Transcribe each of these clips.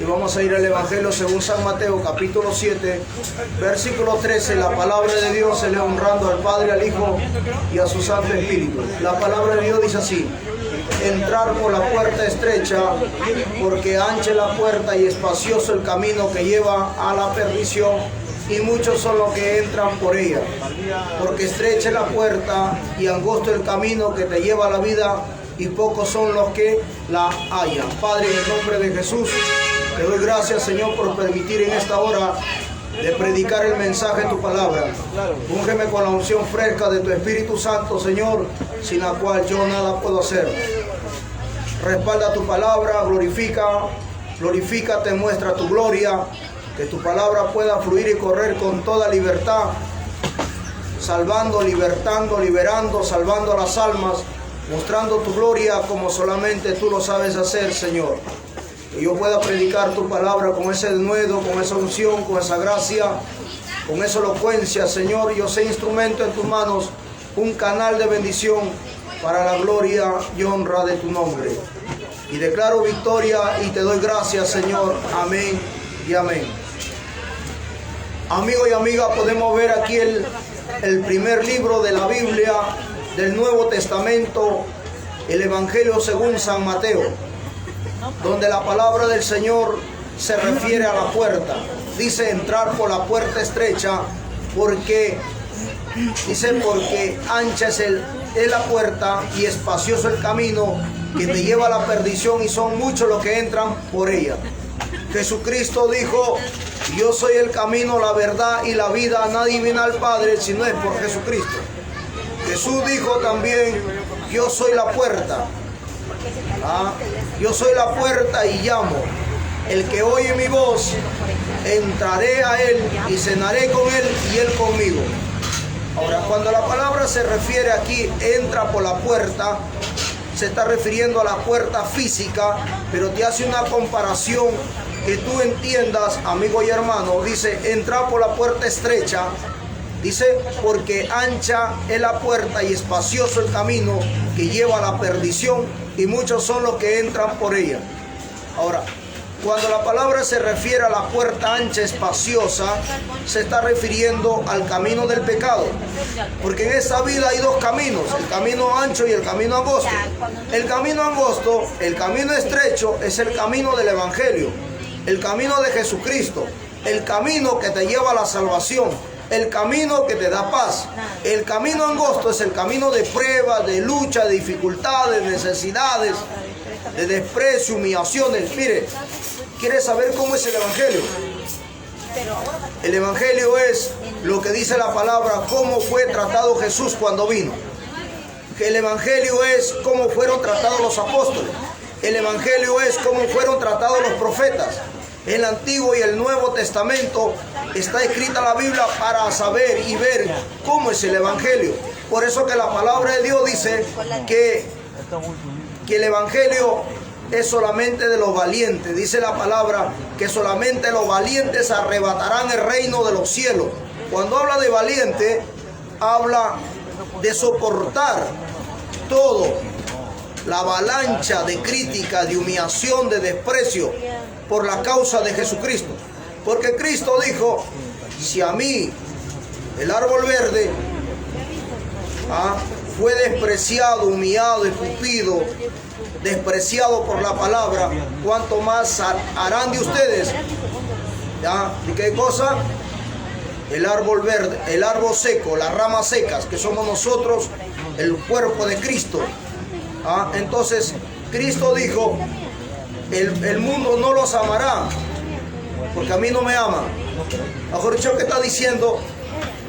Y vamos a ir al Evangelio según San Mateo, capítulo 7, versículo 13. La palabra de Dios se lee honrando al Padre, al Hijo y a su Santo Espíritu. La palabra de Dios dice así: entrar por la puerta estrecha, porque ancha es la puerta y espacioso el camino que lleva a la perdición, y muchos son los que entran por ella. Porque estrecha es la puerta y angosto el camino que te lleva a la vida, y pocos son los que la hallan. Padre, en el nombre de Jesús, te doy gracias, Señor, por permitir en esta hora de predicar el mensaje de tu palabra. Úngeme con la unción fresca de tu Espíritu Santo, Señor, sin la cual yo nada puedo hacer. Respalda tu palabra, glorifícate, muestra tu gloria, que tu palabra pueda fluir y correr con toda libertad, salvando, libertando, liberando, salvando las almas, mostrando tu gloria como solamente tú lo sabes hacer, Señor. Que yo pueda predicar tu palabra con ese denuedo, con esa unción, con esa gracia, con esa elocuencia, Señor. Yo sé instrumento en tus manos, un canal de bendición para la gloria y honra de tu nombre. Y declaro victoria y te doy gracias, Señor. Amén y amén. Amigo y amiga, podemos ver aquí el primer libro de la Biblia del Nuevo Testamento, el Evangelio según San Mateo, donde la palabra del Señor se refiere a la puerta. Dice entrar por la puerta estrecha, porque ancha es la puerta y espacioso el camino que te lleva a la perdición, y son muchos los que entran por ella. Jesucristo dijo: yo soy el camino, la verdad y la vida, nadie viene al Padre si no es por Jesucristo. Jesús dijo también: yo soy la puerta. Yo soy la puerta y llamo. El que oye mi voz, entraré a él y cenaré con él y él conmigo. Ahora, cuando la palabra se refiere aquí, entra por la puerta, se está refiriendo a la puerta física, pero te hace una comparación que tú entiendas, amigo y hermano. Dice, entra por la puerta estrecha. Dice, porque ancha es la puerta y espacioso el camino que lleva a la perdición, y muchos son los que entran por ella. Ahora, cuando la palabra se refiere a la puerta ancha, espaciosa, se está refiriendo al camino del pecado. Porque en esta vida hay dos caminos, el camino ancho y el camino angosto. El camino angosto, el camino estrecho, es el camino del Evangelio, el camino de Jesucristo, el camino que te lleva a la salvación, el camino que te da paz. El camino angosto es el camino de pruebas, de lucha, de dificultades, de necesidades, de desprecio, humillaciones. Mire, ¿quieres saber cómo es el Evangelio? El Evangelio es lo que dice la palabra, cómo fue tratado Jesús cuando vino. El Evangelio es cómo fueron tratados los apóstoles. El Evangelio es cómo fueron tratados los profetas. El Antiguo y el Nuevo Testamento está escrita la Biblia para saber y ver cómo es el Evangelio. Por eso que la palabra de Dios dice que el Evangelio es solamente de los valientes. Dice la palabra que solamente los valientes arrebatarán el reino de los cielos. Cuando habla de valiente, habla de soportar todo, la avalancha de crítica, de humillación, de desprecio por la causa de Jesucristo. Porque Cristo dijo: si a mí el árbol verde fue despreciado, humillado, escupido, despreciado por la palabra, ¿cuánto más harán de ustedes? ¿Y qué cosa? El árbol verde, el árbol seco, las ramas secas, que somos nosotros, el cuerpo de Cristo. Entonces Cristo dijo: el mundo no los amará, porque a mí no me ama. Mejor dicho, que está diciendo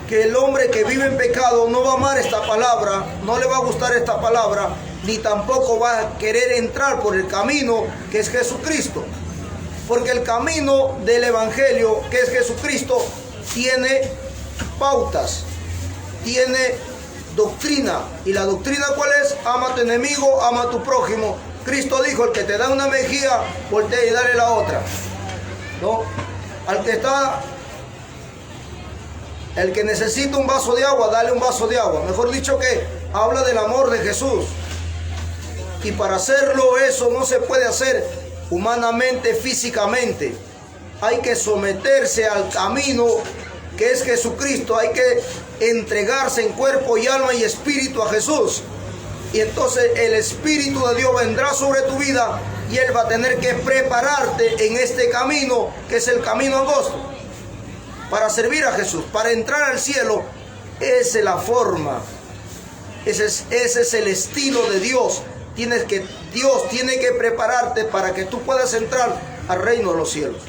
que el hombre que vive en pecado no va a amar esta palabra, no le va a gustar esta palabra, ni tampoco va a querer entrar por el camino que es Jesucristo. Porque el camino del Evangelio, que es Jesucristo, tiene pautas, tiene doctrina. ¿Y la doctrina cuál es? Ama a tu enemigo, ama a tu prójimo. Cristo dijo: el que te da una mejilla, voltea y dale la otra. ¿No? El que necesita un vaso de agua, dale un vaso de agua. Mejor dicho, que habla del amor de Jesús. Y para hacerlo, eso no se puede hacer humanamente, físicamente. Hay que someterse al camino que es Jesucristo. Hay que entregarse en cuerpo y alma y espíritu a Jesús. Y entonces el Espíritu de Dios vendrá sobre tu vida y Él va a tener que prepararte en este camino, que es el camino angosto, para servir a Jesús, para entrar al cielo. Esa es la forma, ese es el estilo de Dios. Dios tiene que prepararte para que tú puedas entrar al reino de los cielos.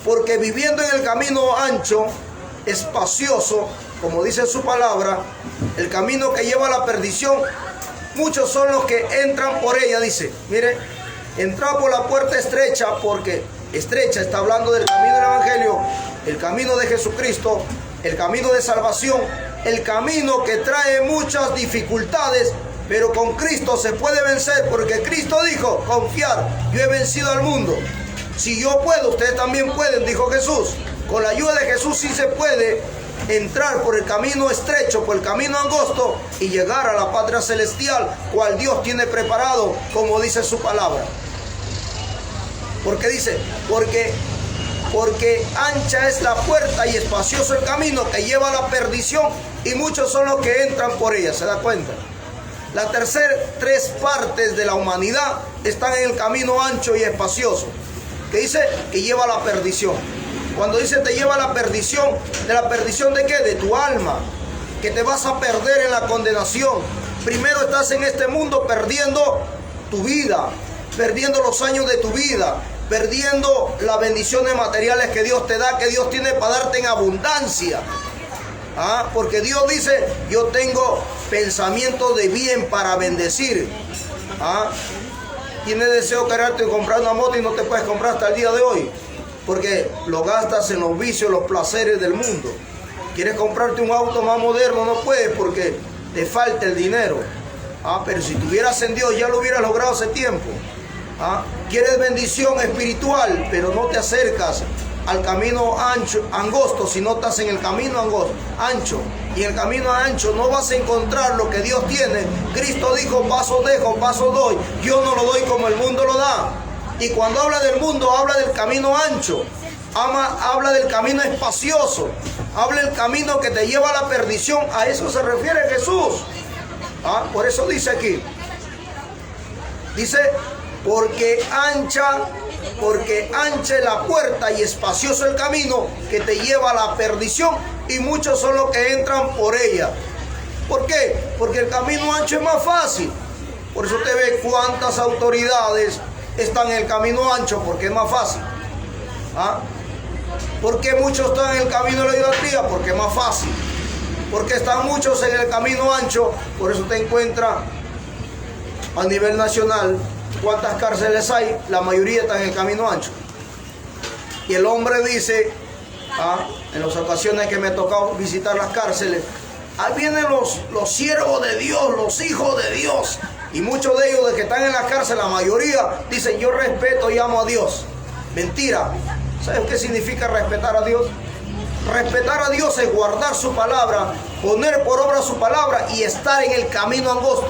Porque viviendo en el camino ancho, espacioso, como dice su palabra, el camino que lleva a la perdición, muchos son los que entran por ella. Dice, mire, entra por la puerta estrecha, porque estrecha está hablando del camino del Evangelio, el camino de Jesucristo, el camino de salvación, el camino que trae muchas dificultades, pero con Cristo se puede vencer, porque Cristo dijo, confiar, yo he vencido al mundo. Si yo puedo, ustedes también pueden, dijo Jesús. Con la ayuda de Jesús sí se puede entrar por el camino estrecho, por el camino angosto y llegar a la patria celestial, cual Dios tiene preparado, como dice su palabra. Porque dice, porque ancha es la puerta y espacioso el camino que lleva a la perdición, y muchos son los que entran por ella. ¿Se da cuenta? Las tres partes de la humanidad están en el camino ancho y espacioso, que dice que lleva a la perdición. Cuando dice te lleva a la perdición, ¿de la perdición de qué? De tu alma, que te vas a perder en la condenación. Primero estás en este mundo perdiendo tu vida, perdiendo los años de tu vida, perdiendo las bendiciones materiales que Dios te da, que Dios tiene para darte en abundancia. Porque Dios dice, yo tengo pensamientos de bien para bendecir. Tienes deseo de quererte comprar una moto y no te puedes comprar hasta el día de hoy, porque lo gastas en los vicios, los placeres del mundo. Quieres comprarte un auto más moderno, no puedes porque te falta el dinero. Pero si tuvieras en Dios ya lo hubieras logrado hace tiempo. Quieres bendición espiritual, pero no te acercas al camino angosto, si no estás en el camino ancho. Y en el camino ancho no vas a encontrar lo que Dios tiene. Cristo dijo, paso dejo, paso doy. Yo no lo doy como el mundo lo da. Y cuando habla del mundo, habla del camino ancho, habla del camino espacioso, habla del camino que te lleva a la perdición. A eso se refiere Jesús. Por eso dice aquí, dice, porque ancha es la puerta y espacioso el camino que te lleva a la perdición, y muchos son los que entran por ella. ¿Por qué? Porque el camino ancho es más fácil. Por eso usted ve cuántas autoridades están en el camino ancho, porque es más fácil. ¿Por qué muchos están en el camino de la idolatría? Porque es más fácil. Porque están muchos en el camino ancho. Por eso te encuentra a nivel nacional cuántas cárceles hay. La mayoría están en el camino ancho. Y el hombre dice, en las ocasiones que me ha tocado visitar las cárceles, ahí vienen los siervos de Dios, los hijos de Dios. Y muchos de ellos, de que están en la cárcel, la mayoría dicen, yo respeto y amo a Dios. Mentira. ¿Sabes qué significa respetar a Dios? Respetar a Dios es guardar su palabra, poner por obra su palabra y estar en el camino angosto.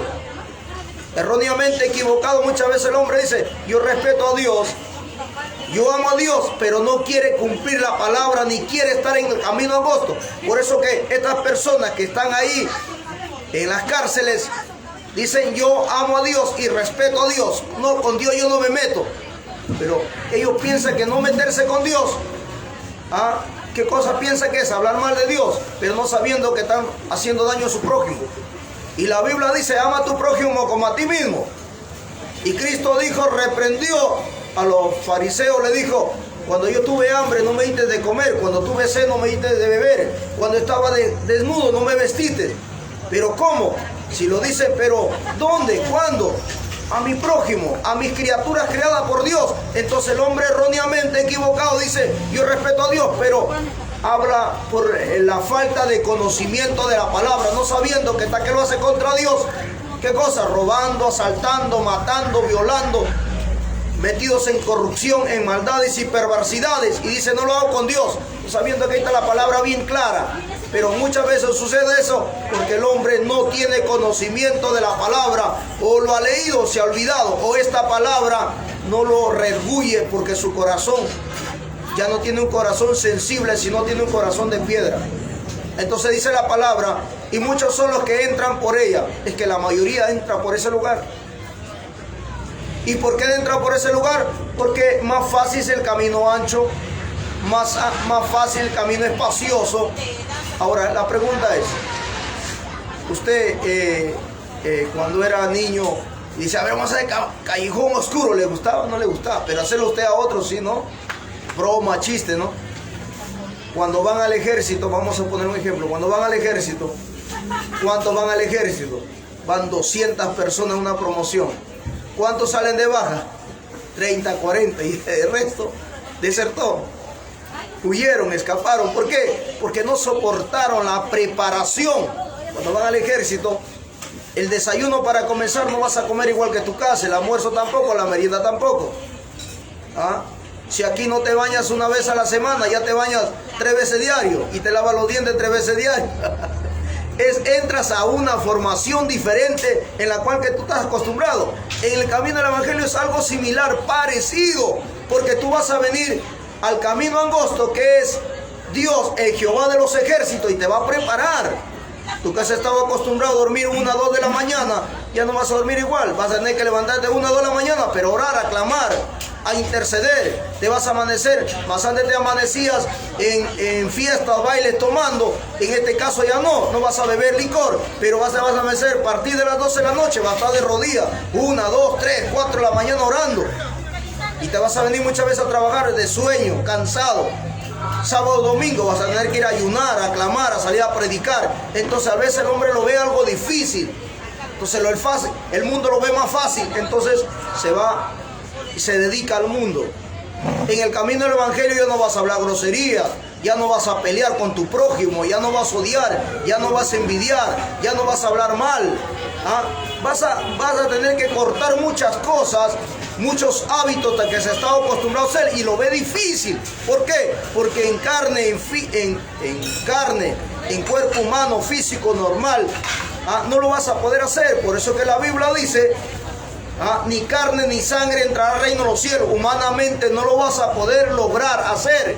Erróneamente equivocado muchas veces el hombre dice, yo respeto a Dios, yo amo a Dios, pero no quiere cumplir la palabra ni quiere estar en el camino angosto. Por eso que estas personas que están ahí en las cárceles dicen, yo amo a Dios y respeto a Dios. No, con Dios yo no me meto. Pero ellos piensan que no meterse con Dios. ¿Qué cosa piensan que es? Hablar mal de Dios, pero no sabiendo que están haciendo daño a su prójimo. Y la Biblia dice, ama a tu prójimo como a ti mismo. Y Cristo dijo, reprendió a los fariseos, le dijo, cuando yo tuve hambre no me diste de comer, cuando tuve sed no me diste de beber, cuando estaba desnudo no me vestiste. Pero ¿cómo? Si lo dicen, pero ¿dónde? ¿Cuándo? A mi prójimo, a mis criaturas creadas por Dios. Entonces el hombre erróneamente equivocado dice, yo respeto a Dios, pero habla por la falta de conocimiento de la palabra, no sabiendo que lo hace contra Dios. ¿Qué cosa? Robando, asaltando, matando, violando, metidos en corrupción, en maldades y perversidades. Y dice, no lo hago con Dios, sabiendo que ahí está la palabra bien clara. Pero muchas veces sucede eso porque el hombre no tiene conocimiento de la palabra, o lo ha leído, se ha olvidado, o esta palabra no lo redarguye, porque su corazón ya no tiene un corazón sensible, sino tiene un corazón de piedra. Entonces dice la palabra, y muchos son los que entran por ella. Es que la mayoría entra por ese lugar. ¿Y por qué entra por ese lugar? Porque más fácil es el camino ancho, más fácil el camino espacioso. Ahora, la pregunta es, usted cuando era niño dice, a ver, vamos a hacer callejón oscuro, ¿le gustaba o no le gustaba? Pero hacerlo usted a otros, sí, ¿no? Broma, chiste, ¿no? Cuando van al ejército, vamos a poner un ejemplo, cuando van al ejército, ¿cuántos van al ejército? Van 200 personas en una promoción. ¿Cuántos salen de baja? 30, 40, y el resto desertó. Huyeron, escaparon. ¿Por qué? Porque no soportaron la preparación. Cuando van al ejército, el desayuno para comenzar no vas a comer igual que tu casa, el almuerzo tampoco, la merienda tampoco. ¿Ah? Si aquí no te bañas una vez a la semana, ya te bañas 3 veces diario y te lavas los dientes 3 veces diario. Entras a una formación diferente en la cual que tú estás acostumbrado. En el camino del evangelio es algo similar, parecido, porque tú vas a venir al camino angosto, que es Dios, el Jehová de los ejércitos, y te va a preparar. Tú que has estado acostumbrado a dormir 1, 2 de la mañana, ya no vas a dormir igual. Vas a tener que levantarte 1, 2 de la mañana, pero orar, a clamar, a interceder. Te vas a amanecer, más antes te amanecías en fiestas, bailes, tomando. En este caso ya no vas a beber licor, pero vas a amanecer a partir de las 12 de la noche, vas a estar de rodillas, 1, 2, 3, 4 de la mañana orando. Y te vas a venir muchas veces a trabajar de sueño, cansado. Sábado, domingo vas a tener que ir a ayunar, a clamar, a salir a predicar. Entonces a veces el hombre lo ve algo difícil. Entonces el mundo lo ve más fácil. Entonces se va y se dedica al mundo. En el camino del evangelio ya no vas a hablar groserías, ya no vas a pelear con tu prójimo, ya no vas a odiar, ya no vas a envidiar, ya no vas a hablar mal. ¿Ah? Vas a tener que cortar muchas cosas, muchos hábitos que se está acostumbrado a hacer, y lo ve difícil. ¿Por qué? Porque en carne, en cuerpo humano, físico, normal, no lo vas a poder hacer. Por eso que la Biblia dice, ni carne ni sangre entrará al reino de los cielos. Humanamente no lo vas a poder lograr hacer.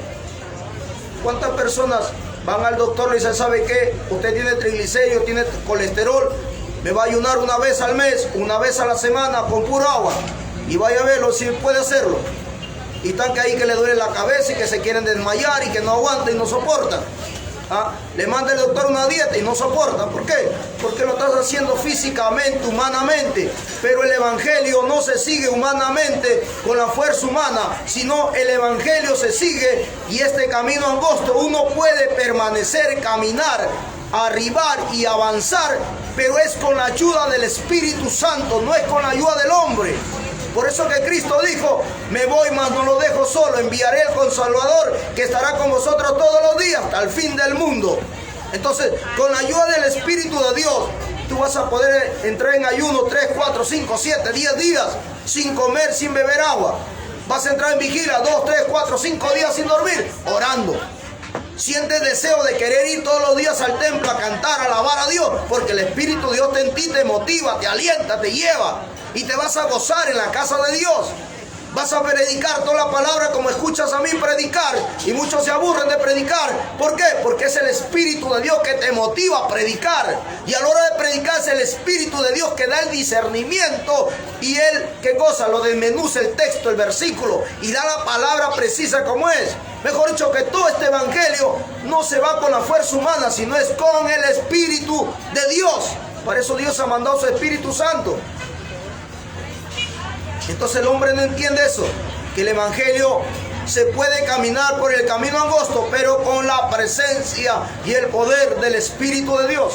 ¿Cuántas personas van al doctor y le dicen, ¿sabe qué? Usted tiene triglicéridos, tiene colesterol, me va a ayunar una vez al mes, una vez a la semana con pura agua, y vaya a verlo si puede hacerlo. Y están que ahí que le duele la cabeza y que se quieren desmayar y que no aguantan y no soportan. Le manda el doctor una dieta y no soportan. ¿Por qué? Porque lo estás haciendo físicamente, humanamente. Pero el evangelio no se sigue humanamente con la fuerza humana, sino el evangelio se sigue, y este camino angosto uno puede permanecer, caminar, arribar y avanzar, pero es con la ayuda del Espíritu Santo, no es con la ayuda del hombre. Por eso que Cristo dijo, me voy, mas no lo dejo solo, enviaré el Consolador que estará con vosotros todos los días hasta el fin del mundo. Entonces, con la ayuda del Espíritu de Dios, tú vas a poder entrar en ayuno 3, 4, 5, 7, 10 días sin comer, sin beber agua. Vas a entrar en vigilia 2, 3, 4, 5 días sin dormir, orando. Sientes deseo de querer ir todos los días al templo a cantar, a alabar a Dios, porque el Espíritu de Dios en ti te motiva, te alienta, te lleva, y te vas a gozar en la casa de Dios. Vas a predicar toda la palabra como escuchas a mí predicar, y muchos se aburren de predicar. ¿Por qué? Porque es el Espíritu de Dios que te motiva a predicar, y a la hora de predicar es el Espíritu de Dios que da el discernimiento, y Él, ¿qué cosa? Lo desmenuza el texto, el versículo, y da la palabra precisa como es. Mejor dicho, que todo este evangelio no se va con la fuerza humana, sino es con el Espíritu de Dios. Por eso Dios ha mandado su Espíritu Santo. Entonces el hombre no entiende eso, que el evangelio se puede caminar por el camino angosto, pero con la presencia y el poder del Espíritu de Dios.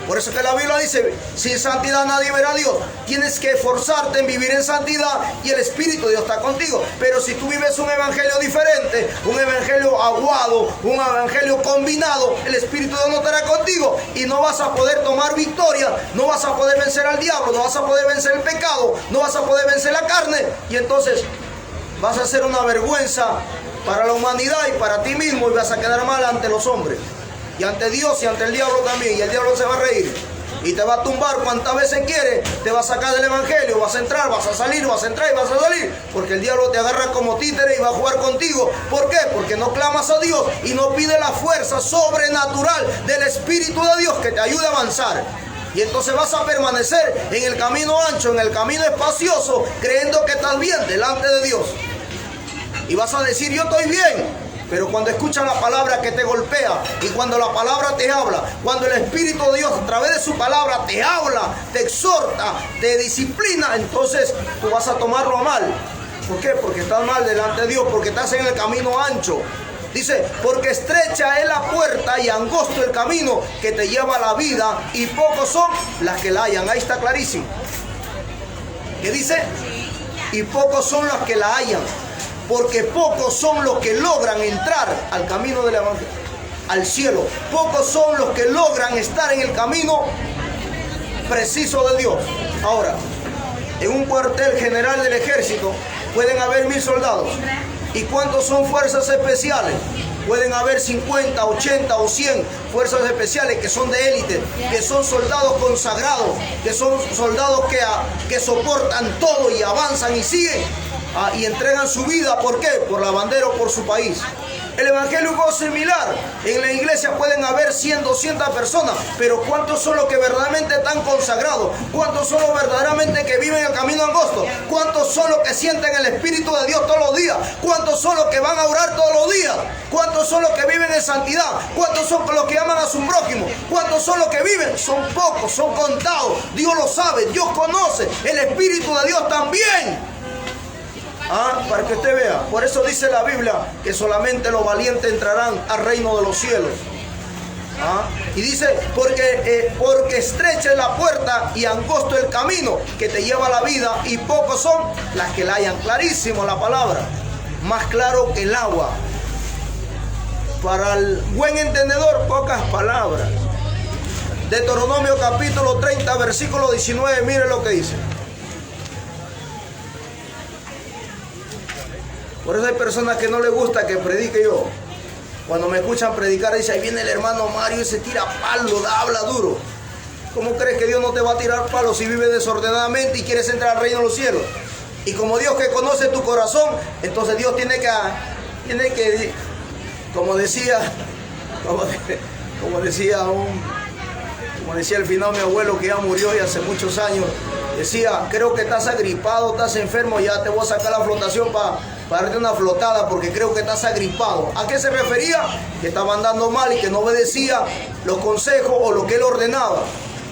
Por eso que la Biblia dice, sin santidad nadie verá a Dios. Tienes que esforzarte en vivir en santidad, y el Espíritu de Dios está contigo. Pero si tú vives un evangelio diferente, un evangelio aguado, un evangelio combinado, el Espíritu de Dios no estará contigo, y no vas a poder tomar victoria, no vas a poder vencer al diablo, no vas a poder vencer el pecado, no vas a poder vencer la carne, y entonces vas a ser una vergüenza para la humanidad y para ti mismo, y vas a quedar mal ante los hombres, y ante Dios y ante el diablo también, y el diablo se va a reír. y te va a tumbar cuantas veces quiere, te va a sacar del evangelio, vas a entrar, vas a salir, vas a entrar y vas a salir, porque el diablo te agarra como títere y va a jugar contigo. ¿Por qué? Porque no clamas a Dios y no pides la fuerza sobrenatural del Espíritu de Dios que te ayude a avanzar. Y entonces vas a permanecer en el camino ancho, en el camino espacioso, creyendo que estás bien delante de Dios. Y vas a decir, yo estoy bien. Pero cuando escuchas la palabra que te golpea y cuando la palabra te habla, cuando el Espíritu de Dios a través de su palabra te habla, te exhorta, te disciplina, entonces tú vas a tomarlo a mal. ¿Por qué? Porque estás mal delante de Dios, porque estás en el camino ancho. Dice, porque estrecha es la puerta y angosto el camino que te lleva a la vida y pocos son las que la hallan. Ahí está clarísimo. ¿Qué dice? Y pocos son las que la hallan. Porque pocos son los que logran entrar al camino del evangelio, al cielo. Pocos son los que logran estar en el camino preciso de Dios. Ahora, en un cuartel general del ejército pueden haber 1000 soldados. ¿Y cuántos son fuerzas especiales? Pueden haber 50, 80 o 100 fuerzas especiales que son de élite, que son soldados consagrados, que son soldados que soportan todo y avanzan y siguen. Y entregan su vida, ¿por qué? Por la bandera o por su país. El evangelio es similar. En la iglesia pueden haber 100, 200 personas, pero ¿cuántos son los que verdaderamente están consagrados? ¿Cuántos son los verdaderamente que viven el camino angosto? ¿Cuántos son los que sienten el Espíritu de Dios todos los días? ¿Cuántos son los que van a orar todos los días? ¿Cuántos son los que viven en santidad? ¿Cuántos son los que aman a su prójimo? ¿Cuántos son los que viven? Son pocos, son contados. Dios lo sabe, Dios conoce. El Espíritu de Dios también. Para que usted vea. Por eso dice la Biblia que solamente los valientes entrarán al reino de los cielos. Y dice, porque estrecha es la puerta y angosto el camino que te lleva a la vida y pocos son las que la hallan. Clarísimo la palabra, más claro que el agua. Para el buen entendedor, pocas palabras. Deuteronomio capítulo 30, versículo 19, mire lo que dice. Por eso hay personas que no les gusta que predique yo. Cuando me escuchan predicar, dice, ahí viene el hermano Mario y se tira palo, habla duro. ¿Cómo crees que Dios no te va a tirar palo si vives desordenadamente y quieres entrar al reino de los cielos? Y como Dios que conoce tu corazón, entonces Dios tiene que como decía al final mi abuelo que ya murió y hace muchos años, decía, creo que estás agripado, estás enfermo, ya te voy a sacar la flotación para darte una flotada porque creo que estás agripado. ¿A qué se refería? Que estaba andando mal y que no obedecía los consejos o lo que él ordenaba.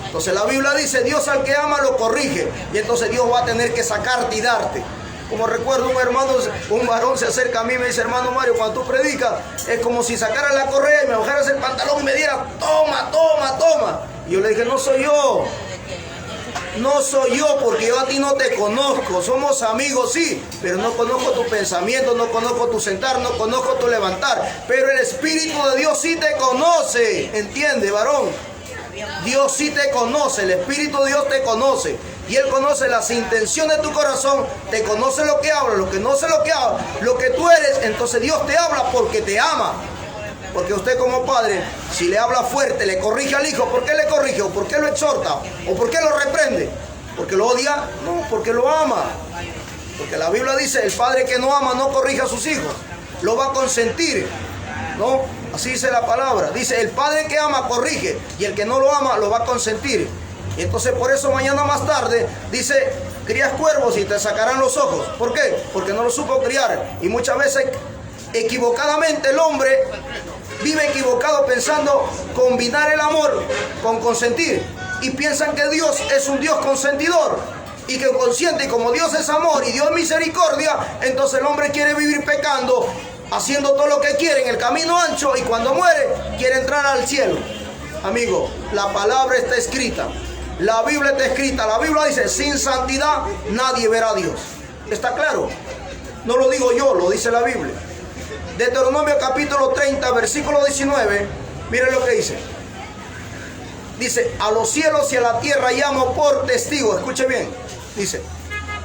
Entonces la Biblia dice, Dios al que ama lo corrige, y entonces Dios va a tener que sacarte y darte. Como recuerdo un varón se acerca a mí y me dice, hermano Mario, cuando tú predicas, es como si sacaras la correa y me bajaras el pantalón y me diera, toma, toma, toma. Y yo le dije, no soy yo. No soy yo, porque yo a ti no te conozco. Somos amigos, sí, pero no conozco tu pensamiento, no conozco tu sentar, no conozco tu levantar. Pero el Espíritu de Dios sí te conoce. ¿Entiende, varón? Dios sí te conoce, el Espíritu de Dios te conoce. Y Él conoce las intenciones de tu corazón, te conoce lo que habla, lo que no sé lo que habla, lo que tú eres. Entonces Dios te habla porque te ama. Porque usted como padre, si le habla fuerte, le corrige al hijo, ¿por qué le corrige? ¿O por qué lo exhorta? ¿O por qué lo reprende? ¿Porque lo odia? No, porque lo ama. Porque la Biblia dice, el padre que no ama no corrige a sus hijos, lo va a consentir, ¿no? Así dice la palabra. Dice, el padre que ama corrige y el que no lo ama lo va a consentir. Y entonces por eso mañana más tarde dice, crías cuervos y te sacarán los ojos. ¿Por qué? Porque no lo supo criar. Y muchas veces equivocadamente el hombre vive equivocado pensando combinar el amor con consentir. Y piensan que Dios es un Dios consentidor y que consiente, y como Dios es amor y Dios es misericordia, entonces el hombre quiere vivir pecando, haciendo todo lo que quiere en el camino ancho, y cuando muere quiere entrar al cielo. Amigo, la palabra está escrita, la Biblia está escrita. La Biblia dice, sin santidad nadie verá a Dios. ¿Está claro? No lo digo yo, lo dice la Biblia. Deuteronomio capítulo 30, versículo 19, miren lo que dice. Dice, a los cielos y a la tierra llamo por testigos. Escuche bien. Dice,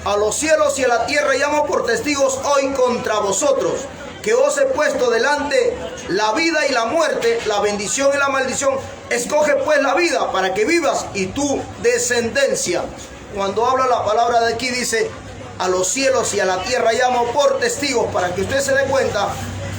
a los cielos y a la tierra llamo por testigos hoy contra vosotros, que os he puesto delante la vida y la muerte, la bendición y la maldición. Escoge pues la vida para que vivas y tu descendencia. Cuando habla la palabra de aquí dice, a los cielos y a la tierra llamo por testigos, para que usted se dé cuenta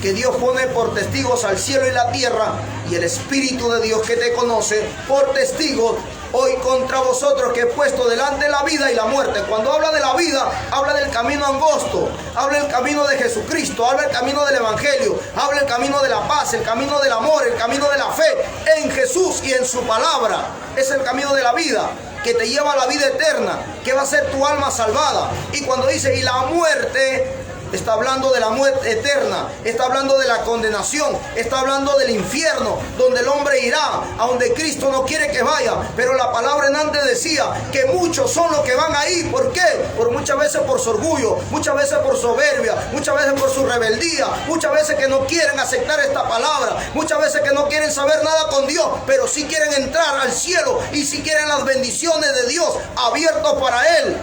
que Dios pone por testigos al cielo y la tierra, y el Espíritu de Dios que te conoce por testigos hoy contra vosotros, que he puesto delante la vida y la muerte. Cuando habla de la vida, habla del camino angosto, habla del camino de Jesucristo, habla del camino del Evangelio, habla del camino de la paz, el camino del amor, el camino de la fe en Jesús y en su palabra. Es el camino de la vida que te lleva a la vida eterna, que va a ser tu alma salvada. Y cuando dice y la muerte, está hablando de la muerte eterna, está hablando de la condenación, está hablando del infierno, donde el hombre irá, a donde Cristo no quiere que vaya. Pero la palabra en antes decía que muchos son los que van ahí. ¿Por qué? Por muchas veces por su orgullo, muchas veces por soberbia, muchas veces por su rebeldía, muchas veces que no quieren aceptar esta palabra, muchas veces que no quieren saber nada con Dios, pero sí quieren entrar al cielo y sí quieren las bendiciones de Dios abiertos para Él.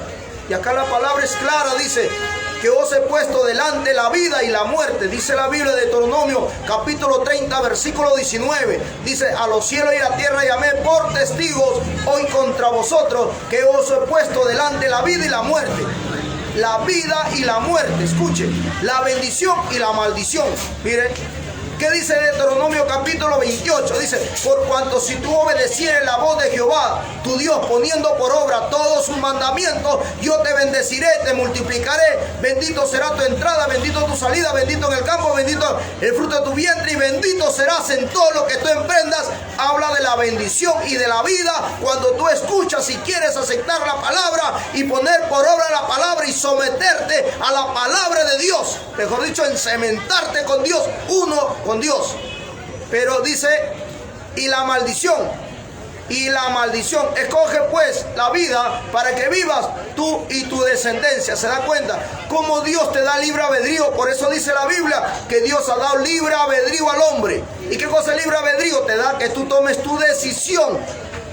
Y acá la palabra es clara, dice que os he puesto delante la vida y la muerte. Dice la Biblia de Deuteronomio capítulo 30 versículo 19. Dice, a los cielos y la tierra llamé por testigos hoy contra vosotros, que os he puesto delante la vida y la muerte. La vida y la muerte, escuche, la bendición y la maldición. Miren, ¿qué dice Deuteronomio capítulo 28? Dice, por cuanto si tú obedecieres la voz de Jehová, tu Dios, poniendo por obra todos sus mandamientos, yo te bendeciré, te multiplicaré, bendito será tu entrada, bendito tu salida, bendito en el campo, bendito el fruto de tu vientre y bendito serás en todo lo que tú emprendas. Habla de la bendición y de la vida cuando tú escuchas y quieres aceptar la palabra y poner por obra la palabra y someterte a la palabra de Dios. Mejor dicho, en cementarte con Dios, uno con Dios. Pero dice, y la maldición, escoge pues la vida para que vivas tú y tu descendencia. ¿Se da cuenta cómo Dios te da libre albedrío? Por eso dice la Biblia que Dios ha dado libre albedrío al hombre. ¿Y qué cosa es libre albedrío? Te da que tú tomes tu decisión,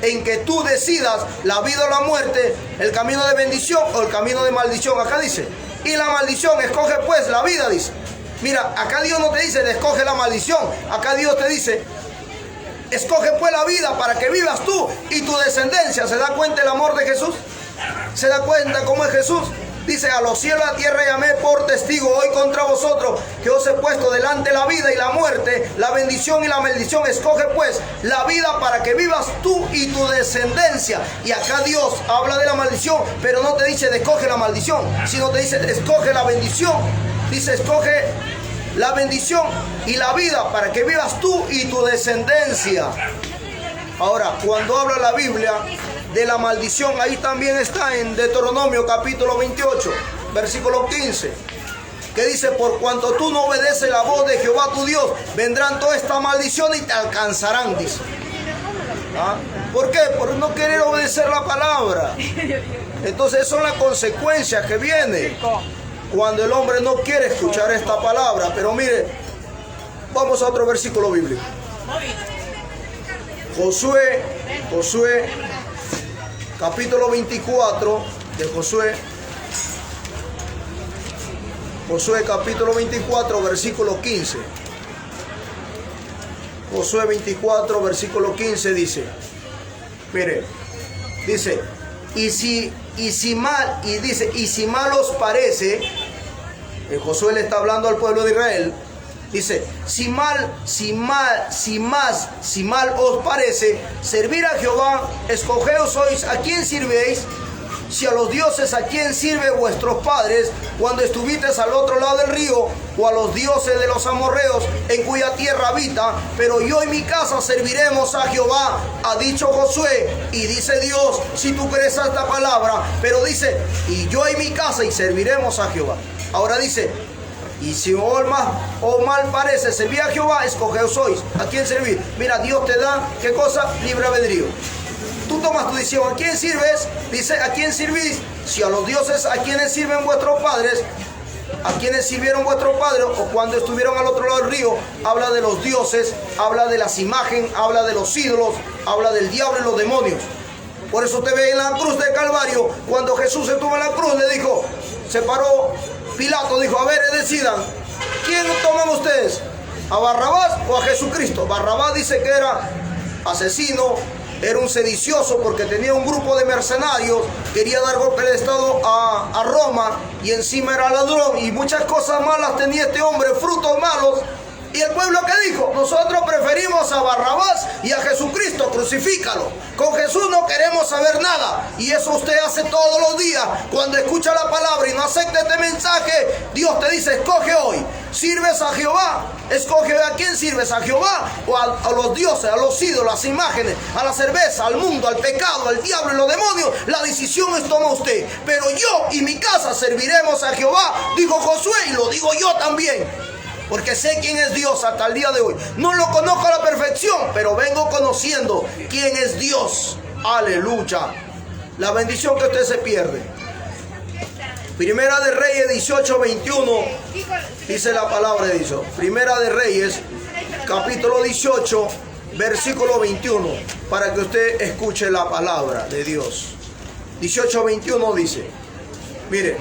en que tú decidas la vida o la muerte, el camino de bendición o el camino de maldición. Acá dice, y la maldición, escoge pues la vida, dice. Mira, acá Dios no te dice de escoge la maldición. Acá Dios te dice, escoge pues la vida para que vivas tú y tu descendencia. ¿Se da cuenta el amor de Jesús? ¿Se da cuenta cómo es Jesús? Dice, a los cielos y a la tierra llamé por testigo hoy contra vosotros, que os he puesto delante la vida y la muerte, la bendición y la maldición. Escoge pues la vida para que vivas tú y tu descendencia. Y acá Dios habla de la maldición, pero no te dice de escoge la maldición, sino te dice escoge la bendición. Dice, escoge la bendición y la vida para que vivas tú y tu descendencia. Ahora, cuando habla la Biblia de la maldición, ahí también está en Deuteronomio capítulo 28, versículo 15, que dice, por cuanto tú no obedeces la voz de Jehová tu Dios, vendrán todas estas maldiciones y te alcanzarán, dice. ¿Ah? ¿Por qué? Por no querer obedecer la palabra. Entonces, son las consecuencias que vienen cuando el hombre no quiere escuchar esta palabra. Pero mire, vamos a otro versículo bíblico. Josué, capítulo 24 de Josué. Josué capítulo 24, versículo 15. Josué 24, versículo 15 dice, mire, dice, y si mal os parece, Josué le está hablando al pueblo de Israel, dice, si mal os parece servir a Jehová, escogeos sois a quién sirvéis, si a los dioses a quien sirve vuestros padres cuando estuvisteis al otro lado del río, o a los dioses de los amorreos en cuya tierra habita, pero yo y mi casa serviremos a Jehová, ha dicho Josué. Y dice Dios, si tú crees a esta palabra, pero dice, y yo y mi casa y serviremos a Jehová. Ahora dice, y si os mal parece servir a Jehová, escogeos sois a quién servir. Mira, Dios te da, ¿qué cosa? Libre albedrío. Tú tomas tu decisión, ¿a quién sirves? Dice, ¿a quién servís? Si a los dioses a quienes sirven vuestros padres, a quienes sirvieron vuestros padres, o cuando estuvieron al otro lado del río, habla de los dioses, habla de las imágenes, habla de los ídolos, habla del diablo y los demonios. Por eso usted ve en la cruz de Calvario, cuando Jesús estuvo en la cruz, le dijo, se paró Pilato, dijo, a ver, decidan, quién toman ustedes? ¿A Barrabás o a Jesucristo? Barrabás dice que era asesino, era un sedicioso porque tenía un grupo de mercenarios, quería dar golpe de estado a Roma y encima era ladrón y muchas cosas malas tenía este hombre, frutos malos. Y el pueblo, ¿qué dijo? Nosotros preferimos a Barrabás y a Jesucristo, crucifícalo. Con Jesús no queremos saber nada. Y eso usted hace todos los días. Cuando escucha la palabra y no acepta este mensaje, Dios te dice, escoge hoy. ¿Sirves a Jehová? Escoge a quién sirves, a Jehová o a los dioses, a los ídolos, a las imágenes, a la cerveza, al mundo, al pecado, al diablo y los demonios. La decisión es toma usted. Pero yo y mi casa serviremos a Jehová, dijo Josué, y lo digo yo también. Porque sé quién es Dios hasta el día de hoy. No lo conozco a la perfección, pero vengo conociendo quién es Dios. Aleluya. La bendición que usted se pierde. Primera de Reyes 18:21 dice la palabra de Dios. Primera de Reyes, capítulo 18, versículo 21. Para que usted escuche la palabra de Dios. 18:21 dice. Mire,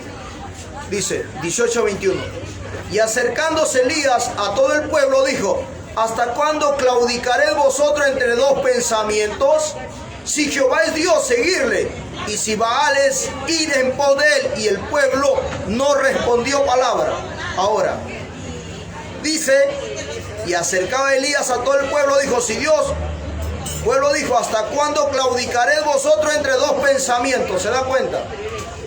dice 18:21. Y acercándose Elías a todo el pueblo dijo, ¿hasta cuándo claudicaréis vosotros entre dos pensamientos? Si Jehová es Dios, seguirle, y si Baal es, ir en pos de él. Y el pueblo no respondió palabra. Ahora, dice, y acercaba Elías a todo el pueblo, dijo, si Dios, el pueblo dijo, ¿hasta cuándo claudicaréis vosotros entre dos pensamientos? ¿Se da cuenta?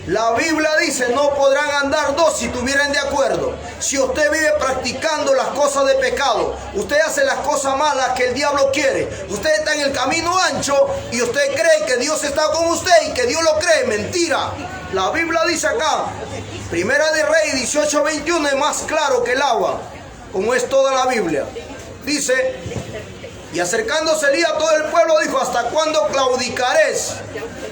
La Biblia dice, no podrán andar dos si estuvieran de acuerdo. Si usted vive practicando las cosas de pecado, usted hace las cosas malas que el diablo quiere, usted está en el camino ancho y usted cree que Dios está con usted y que Dios lo cree, mentira. La Biblia dice acá, Primera de Reyes 18:21 es más claro que el agua, como es toda la Biblia. Dice, y acercándose Elías a todo el pueblo dijo, ¿hasta cuándo claudicaréis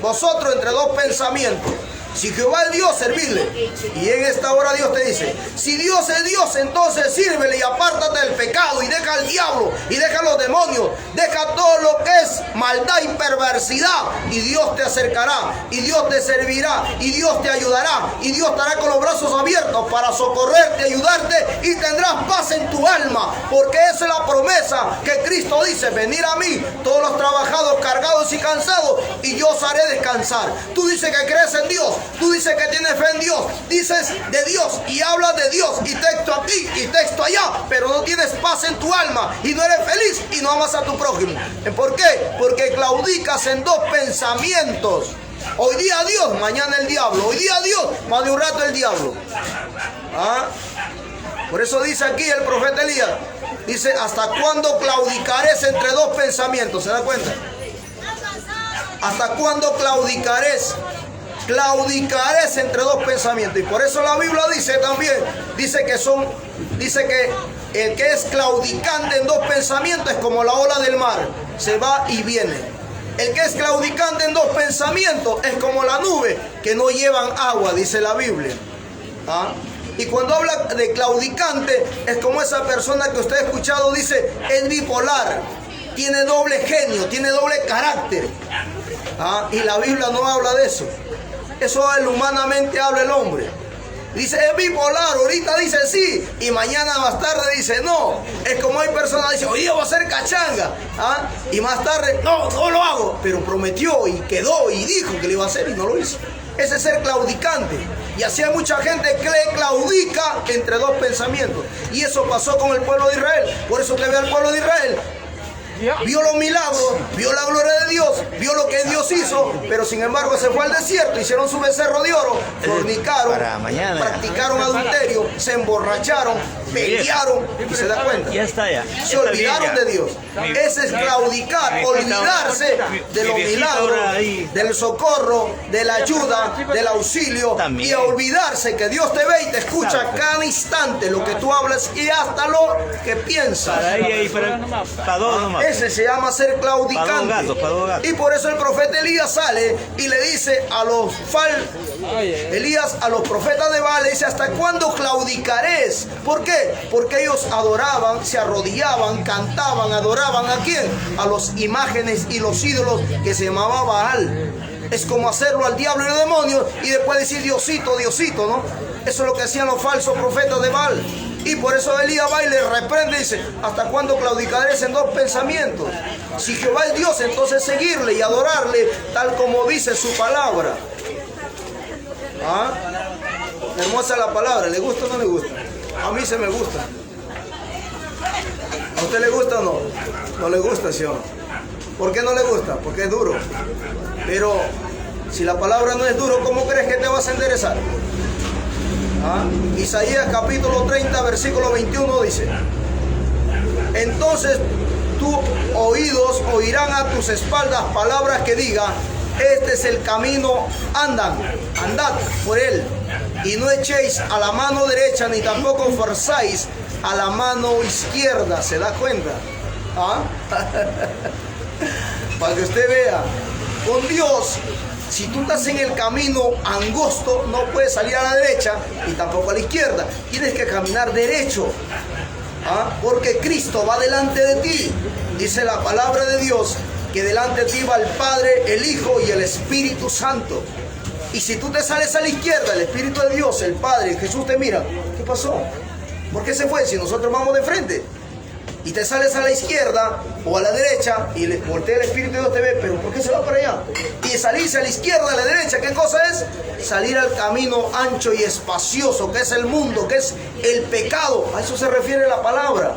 vosotros entre dos pensamientos? Si Jehová es Dios, servidle. Y en esta hora Dios te dice, si Dios es Dios, entonces sírvele y apártate del pecado y deja al diablo y deja los demonios, deja todo lo que es maldad y perversidad y Dios te acercará y Dios te servirá y Dios te ayudará y Dios estará con los brazos abiertos para socorrerte, ayudarte y tendrás paz en tu alma, porque esa es la promesa que Cristo dice, venir a mí todos los trabajados, cargados y cansados y yo os haré descansar. Tú dices que crees en Dios, tú dices que tienes fe en Dios, dices de Dios y hablas de Dios y texto aquí y texto allá, pero no tienes paz en tu alma y no eres feliz y no amas a tu prójimo. ¿Por qué? Porque claudicas en dos pensamientos. Hoy día Dios, mañana el diablo. Hoy día Dios, más de un rato el diablo. ¿Ah? Por eso dice aquí el profeta Elías, dice, ¿hasta cuándo claudicares entre dos pensamientos? ¿Se da cuenta? ¿Hasta cuándo claudicares? Claudicares entre dos pensamientos. Y por eso la Biblia dice también, dice que el que es claudicante en dos pensamientos es como la ola del mar, se va y viene. El que es claudicante en dos pensamientos es como la nube que no llevan agua, dice la Biblia. ¿Ah? Y cuando habla de claudicante es como esa persona que usted ha escuchado, dice, es bipolar, tiene doble genio, tiene doble carácter. ¿Ah? Y la Biblia no habla de eso. Eso es humanamente habla el hombre. Dice, es bipolar, ahorita dice sí, y mañana más tarde dice no. Es como hay personas que dicen, hoy día voy a hacer cachanga, ¿ah? Y más tarde, no lo hago. Pero prometió y quedó y dijo que lo iba a hacer y no lo hizo. Ese es ser claudicante. Y así hay mucha gente que le claudica entre dos pensamientos. Y eso pasó con el pueblo de Israel. Por eso usted ve al pueblo de Israel. Vio los milagros, vio la gloria de Dios, vio lo que Dios hizo, pero sin embargo se fue al desierto, hicieron su becerro de oro, fornicaron, practicaron adulterio, se emborracharon, pelearon y se da cuenta. Ya está ya. Se olvidaron de Dios. Ese es claudicar, olvidarse de los milagros, del socorro, de la ayuda, del auxilio y a olvidarse que Dios te ve y te escucha cada instante lo que tú hablas y hasta lo que piensas. Para dos nomás. Ese se llama ser claudicante. Para dos gatos. Y por eso el profeta Elías sale y le dice a los Elías a los profetas de Baal, le dice, ¿hasta cuándo claudicaréis? ¿Por qué? Porque ellos adoraban, se arrodillaban, cantaban, adoraban ¿a quién? A los imágenes y los ídolos que se llamaba Baal. Es como hacerlo al diablo y los demonios y después decir Diosito, Diosito, ¿no? Eso es lo que hacían los falsos profetas de Baal. Y por eso Elías va y le reprende y dice, ¿hasta cuándo claudicaréis en dos pensamientos? Si Jehová es Dios, entonces seguirle y adorarle tal como dice su palabra. ¿Ah? Hermosa la palabra, ¿le gusta o no le gusta? A mí se me gusta. ¿A usted le gusta o no? No le gusta, ¿sí o no? ¿Por qué no le gusta? Porque es duro. Pero si la palabra no es duro, ¿cómo crees que te vas a enderezar? ¿Ah? Isaías capítulo 30, versículo 21 dice: entonces tus oídos oirán a tus espaldas palabras que digan, este es el camino, andad por él, y no echéis a la mano derecha, ni tampoco forzáis a la mano izquierda. ¿Se da cuenta? ¿Ah? Para que usted vea, con Dios, si tú estás en el camino angosto, no puedes salir a la derecha y tampoco a la izquierda. Tienes que caminar derecho. ¿Ah? Porque Cristo va delante de ti. Dice la palabra de Dios que delante de ti va el Padre, el Hijo y el Espíritu Santo. Y si tú te sales a la izquierda, el Espíritu de Dios, el Padre, Jesús te mira. ¿Qué pasó? ¿Por qué se fue si nosotros vamos de frente? Y te sales a la izquierda o a la derecha y voltea el Espíritu de Dios, te ve, pero ¿por qué se va para allá? Y salirse a la izquierda, a la derecha, ¿qué cosa es? Salir al camino ancho y espacioso, que es el mundo, que es el pecado. A eso se refiere la palabra.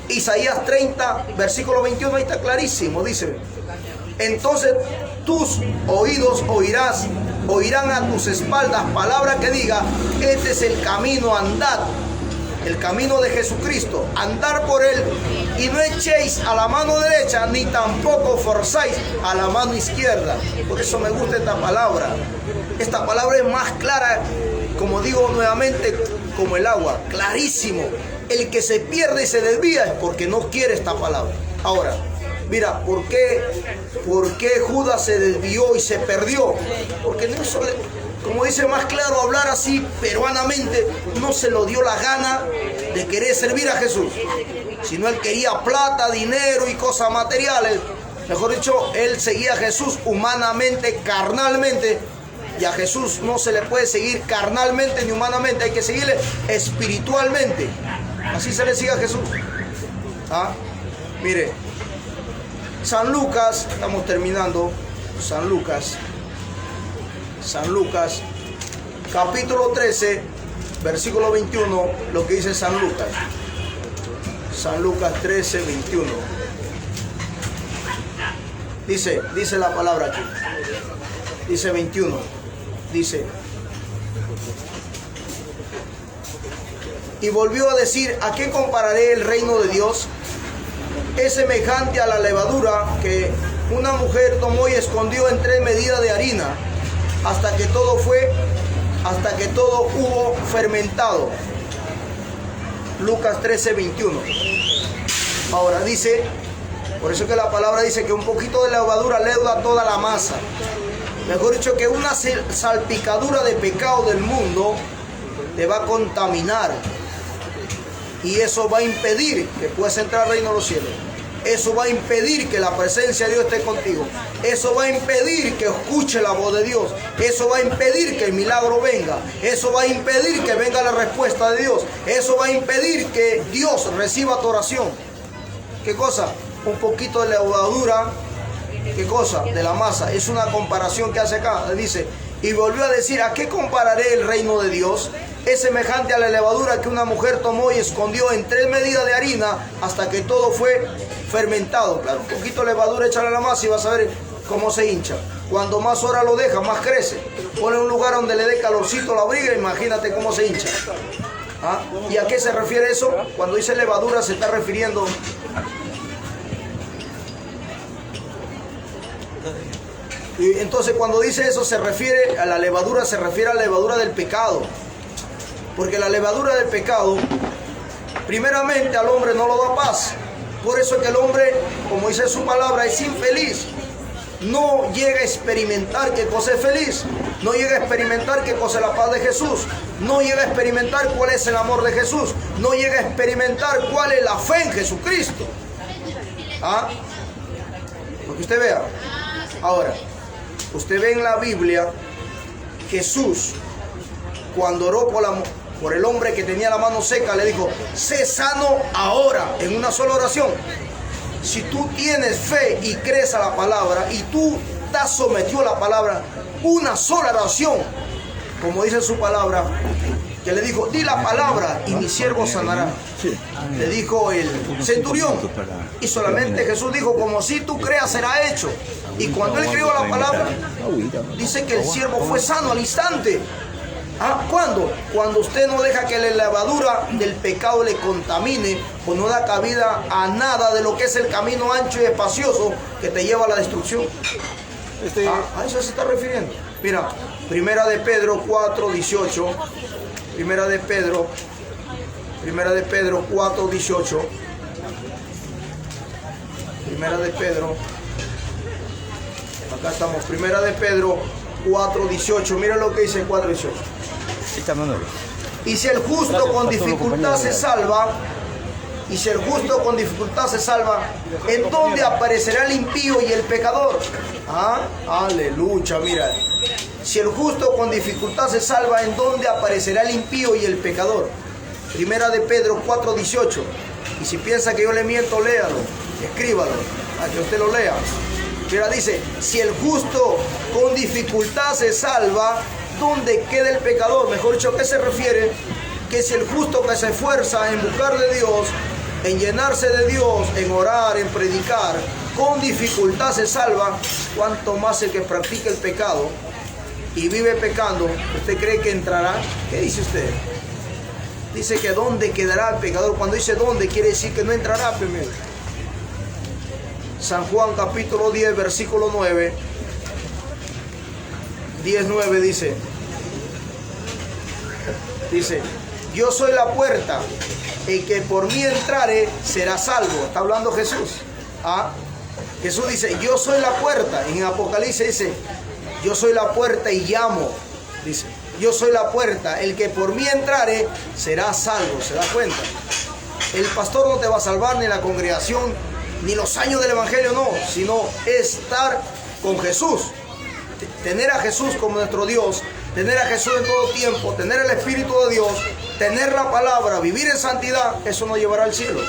Isaías 30, versículo 21, ahí está clarísimo, dice: entonces tus oídos oirán a tus espaldas palabra que diga, este es el camino, andad. El camino de Jesucristo, andar por él, y no echéis a la mano derecha, ni tampoco forzáis a la mano izquierda. Por eso me gusta esta palabra. Esta palabra es más clara, como digo nuevamente, como el agua, clarísimo. El que se pierde y se desvía es porque no quiere esta palabra. Ahora, mira, ¿por qué Judas se desvió y se perdió? Porque no solo, como dice más claro, hablar así peruanamente, no se lo dio la gana de querer servir a Jesús, sino él quería plata, dinero y cosas materiales. Mejor dicho, él seguía a Jesús humanamente, carnalmente, y a Jesús no se le puede seguir carnalmente ni humanamente, hay que seguirle espiritualmente. Así se le sigue a Jesús. ¿Ah? Mire, San Lucas, estamos terminando, San Lucas, capítulo 13, versículo 21, lo que dice San Lucas. San Lucas 13, 21. Dice la palabra aquí. Dice 21. Dice: y volvió a decir, ¿a qué compararé el reino de Dios? Es semejante a la levadura que una mujer tomó y escondió en 3 medidas de harina, hasta que todo hubo fermentado. Lucas 13, 21. Ahora dice, por eso que la palabra dice que un poquito de levadura leuda toda la masa. Mejor dicho, que una salpicadura de pecado del mundo te va a contaminar. Y eso va a impedir que puedas entrar al reino de los cielos. Eso va a impedir que la presencia de Dios esté contigo. Eso va a impedir que escuche la voz de Dios. Eso va a impedir que el milagro venga. Eso va a impedir que venga la respuesta de Dios. Eso va a impedir que Dios reciba tu oración. ¿Qué cosa? Un poquito de levadura. ¿Qué cosa? De la masa. Es una comparación que hace acá. Dice, y volvió a decir, ¿a qué compararé el reino de Dios? Es semejante a la levadura que una mujer tomó y escondió en 3 medidas de harina hasta que todo fue fermentado. Claro, un poquito de levadura, échale a la masa y vas a ver cómo se hincha. Cuando más hora lo deja, más crece. Pone un lugar donde le dé calorcito la briga, imagínate cómo se hincha. ¿Ah? ¿Y a qué se refiere eso? Cuando dice levadura se está refiriendo... Y entonces cuando dice eso se refiere a la levadura, se refiere a la levadura del pecado. Porque la levadura del pecado, primeramente al hombre no lo da paz. Por eso es que el hombre, como dice su palabra, es infeliz. No llega a experimentar qué cosa es feliz. No llega a experimentar qué cosa es la paz de Jesús. No llega a experimentar cuál es el amor de Jesús. No llega a experimentar cuál es la fe en Jesucristo. ¿Ah? Porque usted vea. Ahora, usted ve en la Biblia, Jesús, cuando oró por el hombre que tenía la mano seca, le dijo, sé sano ahora, en una sola oración. Si tú tienes fe y crees a la palabra y tú te has sometido a la palabra, una sola oración, como dice su palabra, que le dijo, di la palabra y mi siervo sanará. Le dijo el centurión. Y solamente Jesús dijo, como si tú creas será hecho. Y cuando él creyó la palabra, dice que el siervo fue sano al instante. ¿Cuándo? Cuando usted no deja que la levadura del pecado le contamine o no da cabida a nada de lo que es el camino ancho y espacioso que te lleva a la destrucción. A eso se está refiriendo. Mira, Primera de Pedro 4:18. Primera de Pedro 4:18. Primera de Pedro. Acá estamos. Primera de Pedro 4:18. Mira lo que dice 4:18. Y si el justo con dificultad se salva, ¿en dónde aparecerá el impío y el pecador? Aleluya, mira. Si el justo con dificultad se salva, ¿en dónde aparecerá el impío y el pecador? Primera de Pedro 4:18. Y si piensa que yo le miento, léalo, escríbalo, a que usted lo lea. Mira, dice, si el justo con dificultad se salva, ¿dónde queda el pecador? Mejor dicho, ¿a qué se refiere? Que si el justo que se esfuerza en buscar de Dios, en llenarse de Dios, en orar, en predicar, con dificultad se salva, ¿cuánto más el que practica el pecado y vive pecando? ¿Usted cree que entrará? ¿Qué dice usted? Dice que ¿dónde quedará el pecador? Cuando dice ¿dónde? Quiere decir que no entrará primero. San Juan capítulo 10, versículo 9. 10:9 dice, yo soy la puerta, el que por mí entrare será salvo. Está hablando Jesús. Jesús dice, yo soy la puerta. En Apocalipsis dice, yo soy la puerta y llamo. Dice, yo soy la puerta, el que por mí entrare será salvo. ¿Se da cuenta? El pastor no te va a salvar, ni la congregación, ni los años del evangelio, no, sino estar con Jesús. Tener a Jesús como nuestro Dios, tener a Jesús en todo tiempo, tener el Espíritu de Dios, tener la palabra, vivir en santidad, eso nos llevará al cielo.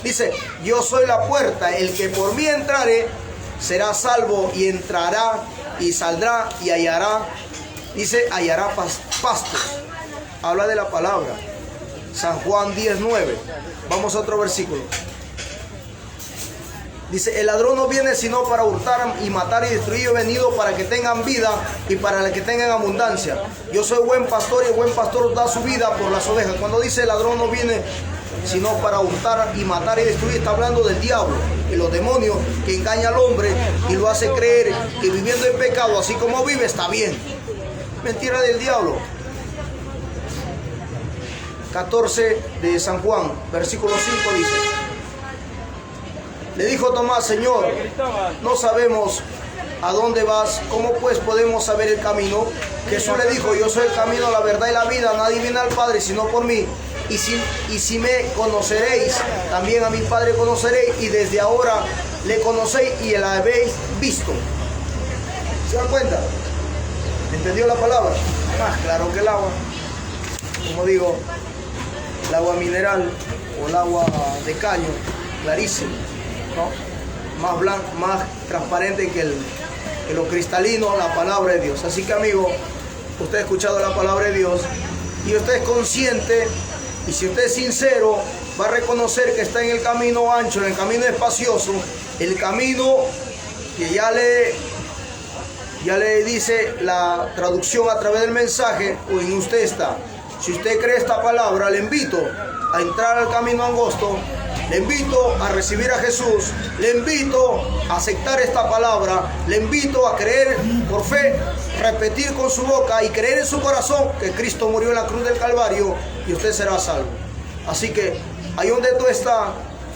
Dice, yo soy la puerta, el que por mí entrare será salvo, y entrará y saldrá y hallará. Dice, hallará pastos. Habla de la palabra. San Juan 10:9. Vamos a otro versículo. Dice, el ladrón no viene sino para hurtar y matar y destruir. He venido para que tengan vida y para que tengan abundancia. Yo soy buen pastor y el buen pastor da su vida por las ovejas. Cuando dice el ladrón no viene sino para hurtar y matar y destruir, está hablando del diablo y los demonios que engaña al hombre y lo hace creer que viviendo en pecado, así como vive, está bien. Mentira del diablo. 14 de San Juan, versículo 5 dice, le dijo Tomás, Señor, no sabemos a dónde vas, ¿cómo pues podemos saber el camino? Jesús le dijo, yo soy el camino, la verdad y la vida, nadie viene al Padre sino por mí. Y si me conoceréis, también a mi Padre conoceréis, y desde ahora le conocéis y le habéis visto. ¿Se dan cuenta? ¿Entendió la palabra? Más claro que el agua. Como digo, el agua mineral o el agua de caño, clarísimo, ¿no? Más blanco, más transparente que lo cristalino, la palabra de Dios. Así que, amigo, usted ha escuchado la palabra de Dios y usted es consciente, y si usted es sincero, va a reconocer que está en el camino ancho, en el camino espacioso, el camino que ya le dice la traducción a través del mensaje, o en usted está. Si usted cree esta palabra, le invito a entrar al camino angosto, le invito a recibir a Jesús, le invito a aceptar esta palabra, le invito a creer por fe, repetir con su boca y creer en su corazón que Cristo murió en la cruz del Calvario y usted será salvo. Así que ahí donde tú estás,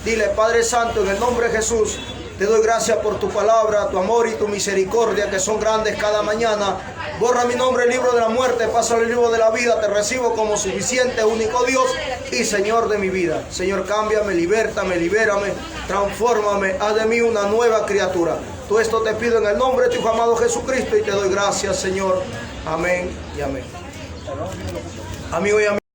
dile, Padre Santo, en el nombre de Jesús, te doy gracias por tu palabra, tu amor y tu misericordia, que son grandes cada mañana. Borra mi nombre del libro de la muerte, pásalo el libro de la vida. Te recibo como suficiente, único Dios y Señor de mi vida. Señor, cámbiame, libértame, libérame, transfórmame, haz de mí una nueva criatura. Todo esto te pido en el nombre de tu Hijo amado Jesucristo y te doy gracias, Señor. Amén y amén. Amigo y amigo.